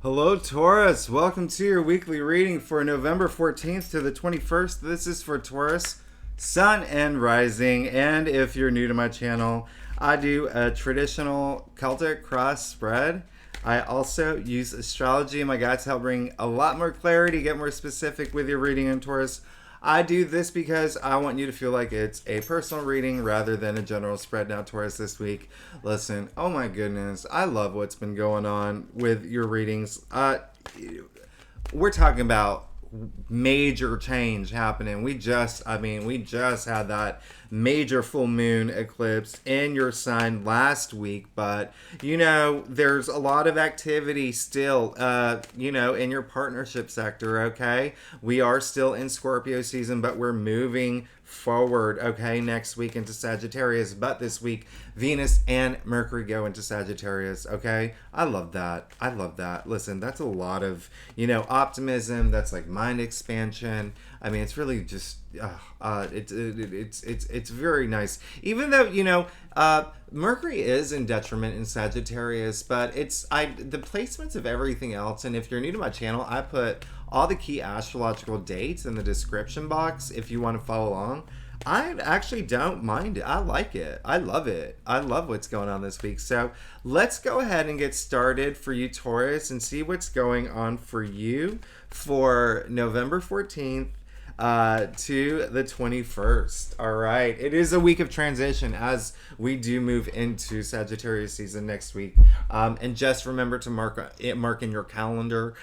Hello, Taurus. Welcome to your weekly reading for November 14th to the 21st. This is for Taurus, Sun and Rising. And if you're new to my channel, I do a traditional Celtic cross spread. I also use astrology and my guides to help bring a lot more clarity, get more specific with your reading in Taurus. I do this because I want you to feel like it's a personal reading rather than a general spread. Now, Taurus, this week, listen, oh my goodness, I love what's been going on with your readings. We're talking about major change happening. We just had that major full moon eclipse in your sign last week, but there's a lot of activity still in your partnership sector. Okay, we are still in Scorpio season, but we're moving forward, okay, next week into Sagittarius, but this week Venus and Mercury go into Sagittarius. Okay, I love that. Listen, that's a lot of optimism. That's like mind expansion. I mean, it's really just it's very nice, even though Mercury is in detriment in Sagittarius, but the placements of everything else. And if you're new to my channel, I put all the key astrological dates in the description box if you want to follow along. I actually don't mind it. I like it. I love it. I love what's going on this week. So let's go ahead and get started for you, Taurus, and see what's going on for you for November 14th to the 21st. All right. It is a week of transition as we do move into Sagittarius season next week. And just remember to mark in your calendar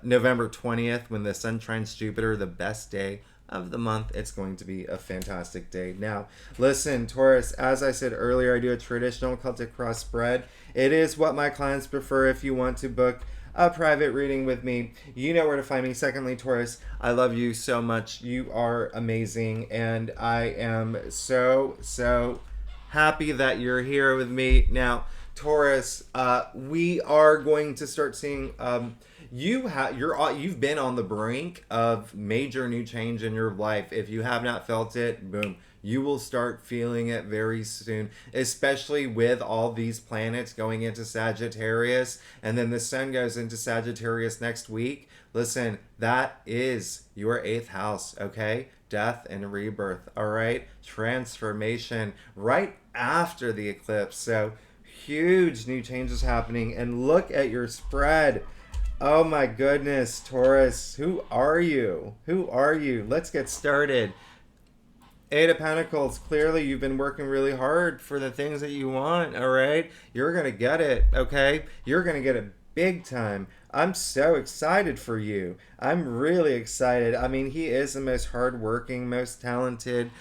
November 20th when the sun trines Jupiter, the best day of the month. It's going to be a fantastic day. Now, listen, Taurus, as I said earlier, I do a traditional Celtic cross spread. It is what my clients prefer. If you want to book a private reading with me, you know where to find me. Secondly, Taurus, I love you so much. You are amazing, and I am so happy that you're here with me. Now, Taurus, we are going to start seeing you've been on the brink of major new change in your life. If you have not felt it, boom, you will start feeling it very soon, especially with all these planets going into Sagittarius, and then the sun goes into Sagittarius next week. Listen, that is your 8th house, okay? Death and rebirth, all right? Transformation right after the eclipse. So huge new changes happening, and look at your spread. Oh my goodness, Taurus, who are you? Let's get started. 8 of Pentacles, clearly you've been working really hard for the things that you want, all right? You're going to get it, okay? You're going to get it big time. I'm so excited for you. I'm really excited. I mean, he is the most hardworking, most talented.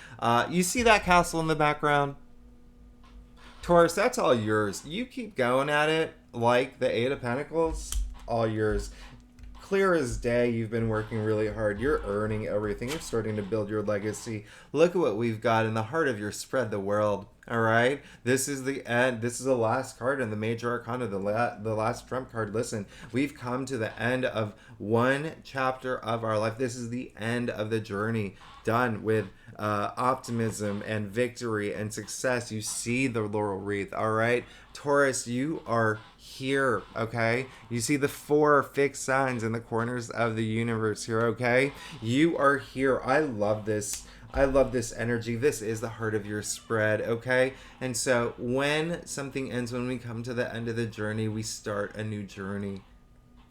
You see that castle in the background? Taurus, that's all yours. You keep going at it like the 8 of Pentacles. All yours. Clear as day, you've been working really hard. You're earning everything. You're starting to build your legacy. Look at what we've got in the heart of your spread, the world. All right, this is the end. This is the last card in the major arcana, the last trump card. Listen, we've come to the end of one chapter of our life. This is the end of the journey, done with optimism and victory and success. You see the laurel wreath. All right, Taurus, you are here, okay? You see the 4 fixed signs in the corners of the universe here, okay? You are here. I love this. I love this energy. This is the heart of your spread, okay? And so when something ends, when we come to the end of the journey, we start a new journey.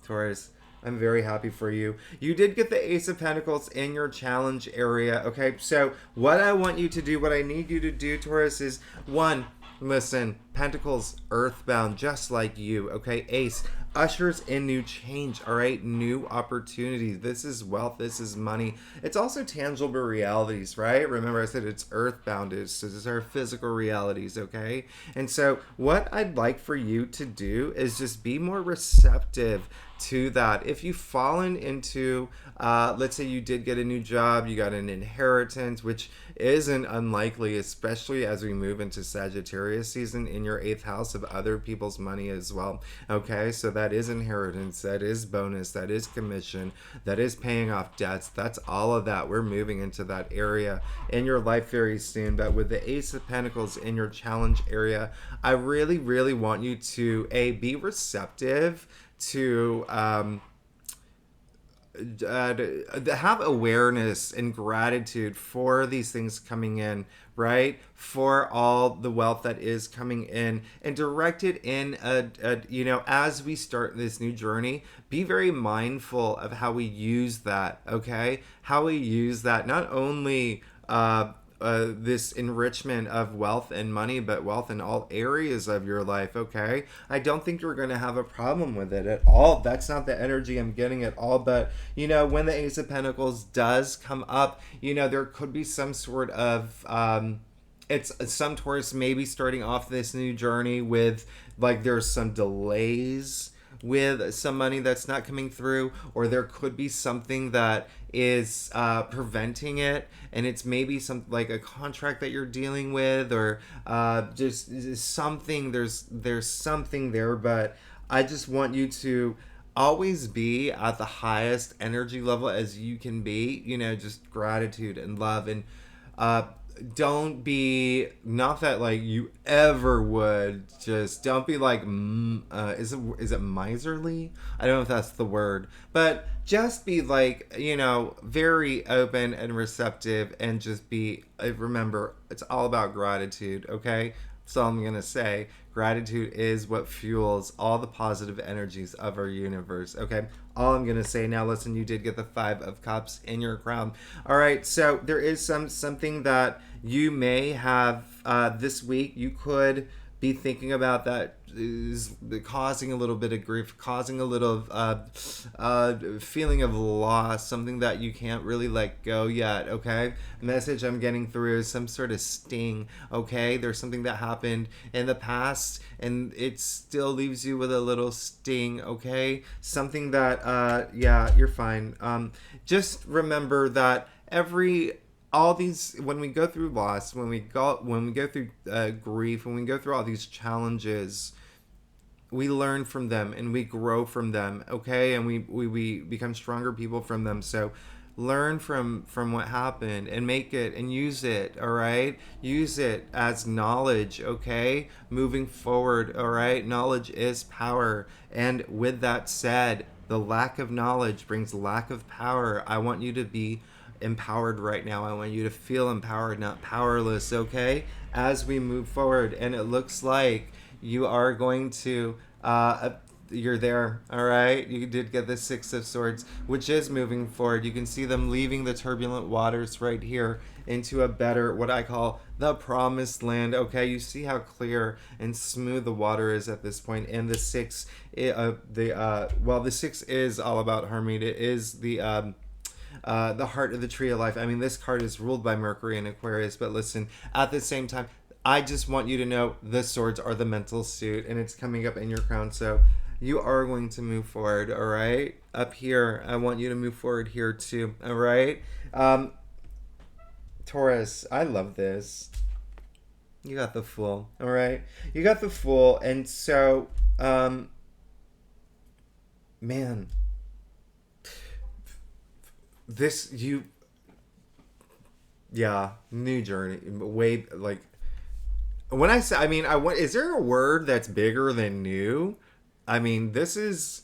Taurus, I'm very happy for you. You did get the Ace of Pentacles in your challenge area, okay? So what I want you to do, what I need you to do, Taurus, is 1, listen, Pentacles, earthbound, just like you, okay? Ace ushers in new change, all right? New opportunities. This is wealth. This is money. It's also tangible realities, right? Remember I said it's earthbound. It's our physical realities, okay? And so what I'd like for you to do is just be more receptive to that. If you've fallen into, let's say you did get a new job, you got an inheritance, which isn't unlikely, especially as we move into Sagittarius season in your 8th house of other people's money as well. Okay, so that is inheritance, that is bonus, that is commission, that is paying off debts. That's all of that. We're moving into that area in your life very soon. But with the Ace of Pentacles in your challenge area, I really, really want you to be receptive to have awareness and gratitude for these things coming in, right? For all the wealth that is coming in, and direct it in as we start this new journey, be very mindful of how we use that, okay? How we use that, not only this enrichment of wealth and money, but wealth in all areas of your life, okay? I don't think you're going to have a problem with it at all. That's not the energy I'm getting at all. But, when the Ace of Pentacles does come up, there could be some sort of. It's some Taurus maybe starting off this new journey with, like, there's some delays with some money that's not coming through, or there could be something that is preventing it, and it's maybe some, like, a contract that you're dealing with, or just something. There's something there, but I just want you to always be at the highest energy level as you can be, just gratitude and love, and don't be, not that like you ever would, just don't be like is it miserly? I don't know if that's the word, but just be like, very open and receptive, and just be, remember, it's all about gratitude, okay? That's all I'm gonna say. Gratitude is what fuels all the positive energies of our universe, okay? All I'm gonna say. Now listen, you did get the 5 of Cups in your crown. All right, so there is something that you may have this week. You could be thinking about that is causing a little bit of grief, causing a little feeling of loss, something that you can't really let go yet, okay? The message I'm getting through is some sort of sting, okay? There's something that happened in the past, and it still leaves you with a little sting, okay? Something that, you're fine. Just remember that all these, when we go through loss, when we go through grief, when we go through all these challenges, we learn from them and we grow from them, okay? And we become stronger people from them. So learn from what happened and make it and use it, all right? Use it as knowledge, okay? Moving forward, all right? Knowledge is power. And with that said, the lack of knowledge brings lack of power. I want you to be empowered right now. I want you to feel empowered, not powerless, okay? As we move forward, and it looks like you are going to you're there, all right? You did get the 6 of Swords, which is moving forward. You can see them leaving the turbulent waters right here into a better, what I call the promised land, okay? You see how clear and smooth the water is at this point. And the 6, the 6 is all about harmony. It is the heart of the tree of life. I mean, this card is ruled by Mercury and Aquarius, but listen, at the same time, I just want you to know the swords are the mental suit, and it's coming up in your crown. So you are going to move forward, all right? Up here, I want you to move forward here too, all right? Taurus, I love this. You got the Fool, all right? You got the Fool, and so, man, new journey, way, like, when I say, I mean, is there a word that's bigger than new? I mean, this is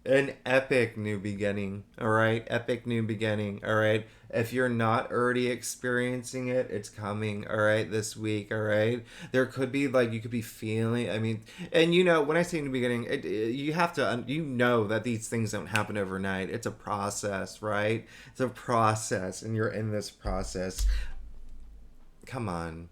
an epic new beginning, all right? Epic new beginning, all right? If you're not already experiencing it, it's coming, all right, this week, all right? There could be, like, you could be feeling, I mean, and when I say new beginning, you have to, that these things don't happen overnight. It's a process, right? It's a process, and you're in this process. Come on.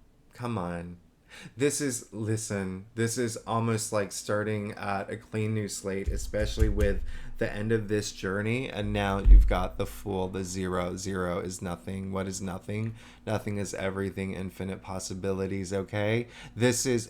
This is almost like starting at a clean new slate, especially with the end of this journey. And now you've got the Fool, the 0. 0 is nothing. What is nothing? Nothing is everything, infinite possibilities, okay?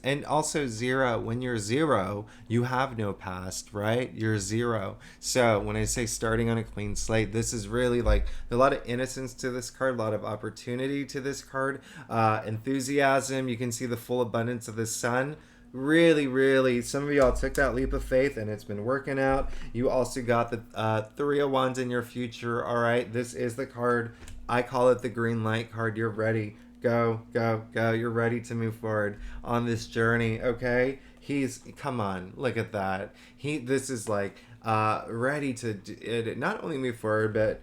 And also 0, when you're 0, you have no past, right? You're 0. So when I say starting on a clean slate, this is really like a lot of innocence to this card, a lot of opportunity to this card, enthusiasm. You can see the full abundance of the sun. Really, really, some of y'all took that leap of faith and it's been working out. You also got the 3 of Wands in your future, all right? This is the card, I call it the green light card. You're ready. Go. You're ready to move forward on this journey, okay? He's, come on, look at that. This is like ready to not only move forward, but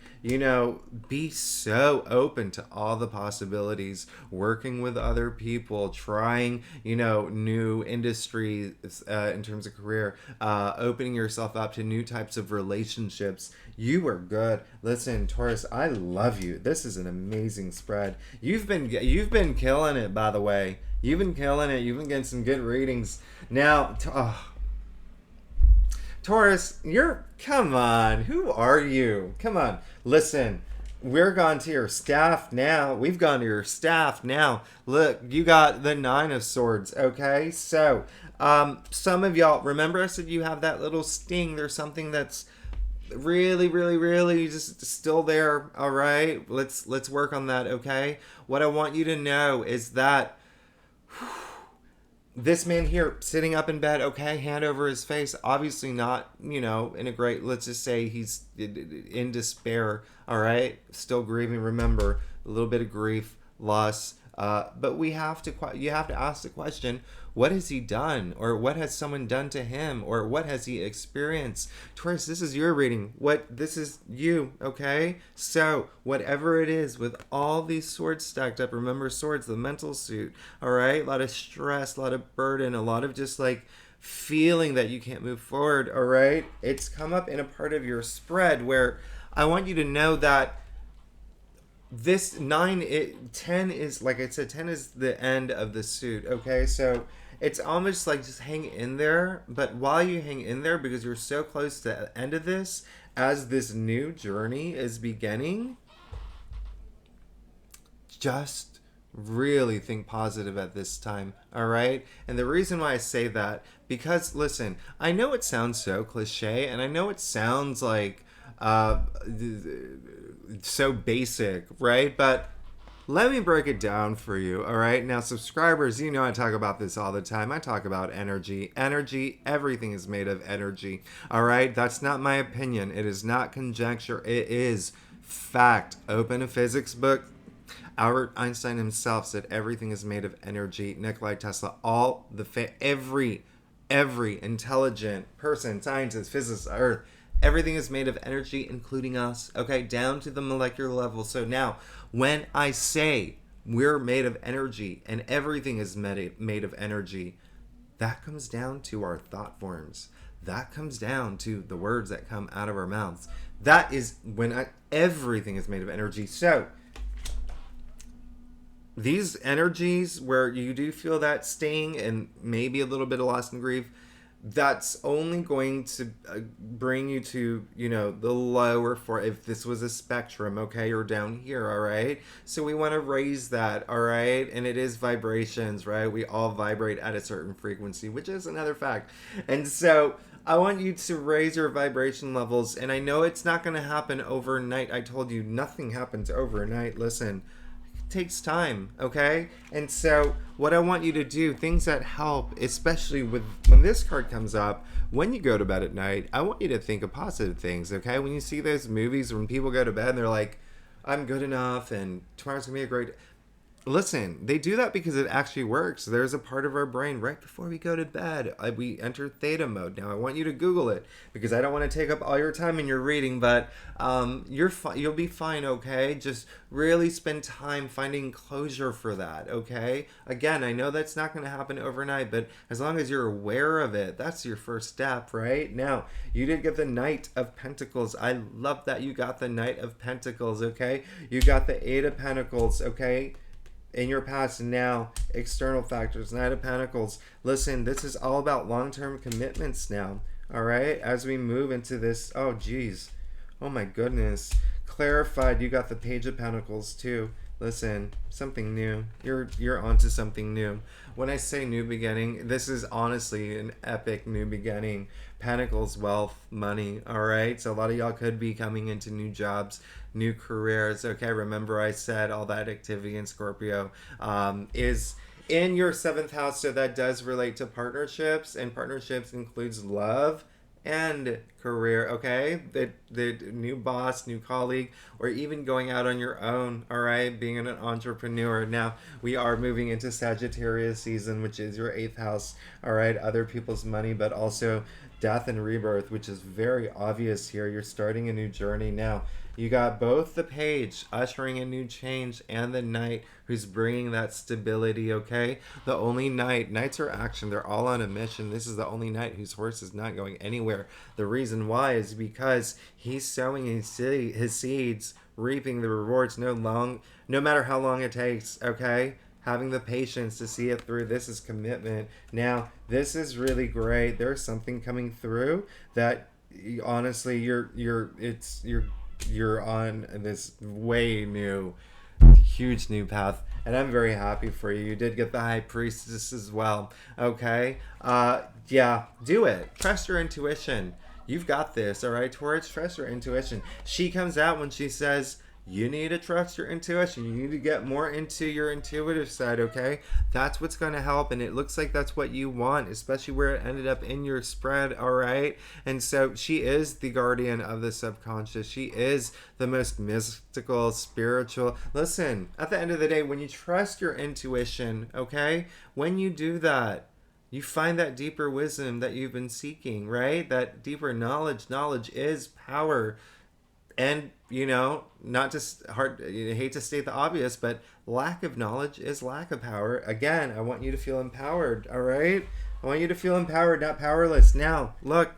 be so open to all the possibilities, working with other people, trying new industries in terms of career, opening yourself up to new types of relationships. You are good. Listen, Taurus, I love you. This is an amazing spread. You've been killing it, by the way. You've been killing it. You've been getting some good readings. Now, Taurus, come on. Who are you? Come on. Listen, we're gone to your staff now. We've gone to your staff now. Look, you got the Nine of Swords, okay? So, some of y'all, remember I said you have that little sting. There's something that's really, really, really just still there, all right? Let's work on that, okay? What I want you to know is that this man here sitting up in bed, okay, hand over his face, obviously not, in a great, let's just say he's in despair, all right, still grieving. Remember, a little bit of grief, loss, but you have to ask the question, what has he done, or what has someone done to him, or what has he experienced? Taurus, this is your reading. This is you, okay? So whatever it is, with all these swords stacked up, remember swords, the mental suit, all right? A lot of stress, a lot of burden, a lot of just like feeling that you can't move forward, all right? It's come up in a part of your spread where I want you to know that this 10 is, like I said, 10 is the end of the suit, okay? So it's almost like just hang in there, but while you hang in there, because you're so close to the end of this, as this new journey is beginning, just really think positive at this time, all right? And the reason why I say that, because listen, I know it sounds so cliche, and I know it sounds like so basic, right? But let me break it down for you, all right? Now, subscribers, I talk about this all the time. I talk about energy. Energy, everything is made of energy, all right? That's not my opinion. It is not conjecture. It is fact. Open a physics book. Albert Einstein himself said everything is made of energy. Nikola Tesla, every intelligent person, scientist, physicist, Earth, everything is made of energy, including us, okay, down to the molecular level. So now, when I say we're made of energy and everything is made of energy, that comes down to our thought forms. That comes down to the words that come out of our mouths. That is everything is made of energy. So, these energies where you do feel that sting and maybe a little bit of loss and grief, that's only going to bring you to, the lower if this was a spectrum, okay, you're down here, all right? So we want to raise that, all right? And it is vibrations, right? We all vibrate at a certain frequency, which is another fact. And so I want you to raise your vibration levels. And I know it's not going to happen overnight. I told you nothing happens overnight. Listen, takes time, okay? And so what I want you to do, things that help, especially when this card comes up, when you go to bed at night, I want you to think of positive things, okay? When you see those movies when people go to bed and they're like, I'm good enough and tomorrow's gonna be a great... Listen, they do that because it actually works. There's a part of our brain right before we go to bed. We enter theta mode. Now, I want you to Google it because I don't want to take up all your time in your reading, but you'll be fine, okay? Just really spend time finding closure for that, okay? Again, I know that's not going to happen overnight, but as long as you're aware of it, that's your first step, right? Now, you did get the Knight of Pentacles. I love that you got the Knight of Pentacles, okay? You got the Eight of Pentacles, okay? In your past and now, external factors, Knight of Pentacles. Listen, this is all about long-term commitments now, all right? As we move into this, oh, geez. Oh, my goodness. Clarified, you got the Page of Pentacles, too. Listen, something new. You're onto something new. When I say new beginning, this is honestly an epic new beginning. Pentacles, wealth, money, all right? So a lot of y'all could be coming into new jobs, new careers, okay? Remember I said all that activity in Scorpio is in your 7th house, so that does relate to partnerships, and partnerships includes love and career, okay? The new boss, new colleague, or even going out on your own, all right? Being an entrepreneur. Now, we are moving into Sagittarius season, which is your eighth house, all right? Other people's money, but also death and rebirth, which is very obvious here. You're starting a new journey now. You got both the page ushering a new change and the knight who's bringing that stability, okay? The only knight, knights are action. They're all on a mission. This is the only knight whose horse is not going anywhere. The reason why is because he's sowing his seeds, reaping the rewards no matter how long it takes, okay? Having the patience to see it through. This is commitment. Now, this is really great. There's something coming through that honestly you're on this way new, huge new path, and I'm very happy for you. You did get the high priestess as well. Okay, yeah, do it. Trust your intuition. You've got this. All right, Taurus, trust your intuition. She comes out when she says you need to trust your intuition. You need to get more into your intuitive side, okay? That's what's going to help, and it looks like that's what you want, especially where it ended up in your spread, all right? And so she is the guardian of the subconscious. She is the most mystical, spiritual. Listen, at the end of the day, when you trust your intuition, okay? When you do that, you find that deeper wisdom that you've been seeking, right? That deeper knowledge. Knowledge is power. And, not just hard, I hate to state the obvious, but lack of knowledge is lack of power. Again, I want you to feel empowered, all right? I want you to feel empowered, not powerless. Now, look,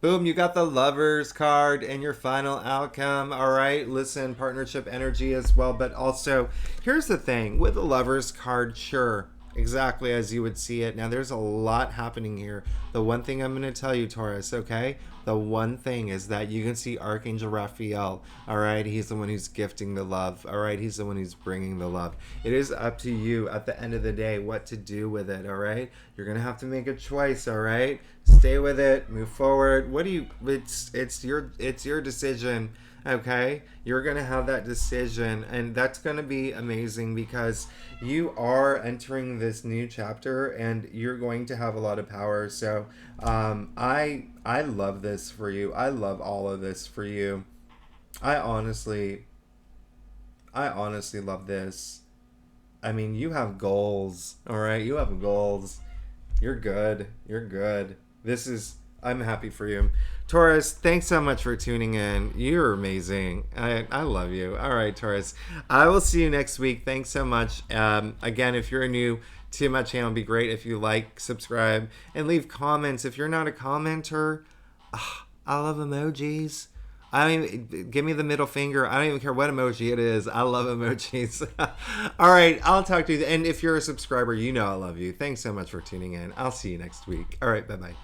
boom, you got the Lovers card and your final outcome, all right? Listen, partnership energy as well, but also, here's the thing. With the Lovers card, sure, exactly as you would see it. Now, there's a lot happening here. The one thing I'm going to tell you, Taurus, okay? The one thing is that you can see Archangel Raphael, all right? He's the one who's gifting the love, all right? He's the one who's bringing the love. It is up to you at the end of the day what to do with it, all right? You're going to have to make a choice, all right? Stay with it, move forward. It's your decision, okay? You're going to have that decision, and that's going to be amazing because you are entering this new chapter and you're going to have a lot of power. So I love this for you. I love all of this for you. I honestly love this. I mean, you have goals, all right? You have goals. You're good. I'm happy for you. Taurus, thanks so much for tuning in. You're amazing. I love you. All right, Taurus. I will see you next week. Thanks so much. Again, if you're new to my channel, it'd be great if you like, subscribe, and leave comments. If you're not a commenter, I love emojis. I don't even, give me the middle finger. I don't even care what emoji it is. I love emojis. All right, I'll talk to you. And if you're a subscriber, I love you. Thanks so much for tuning in. I'll see you next week. All right, bye-bye.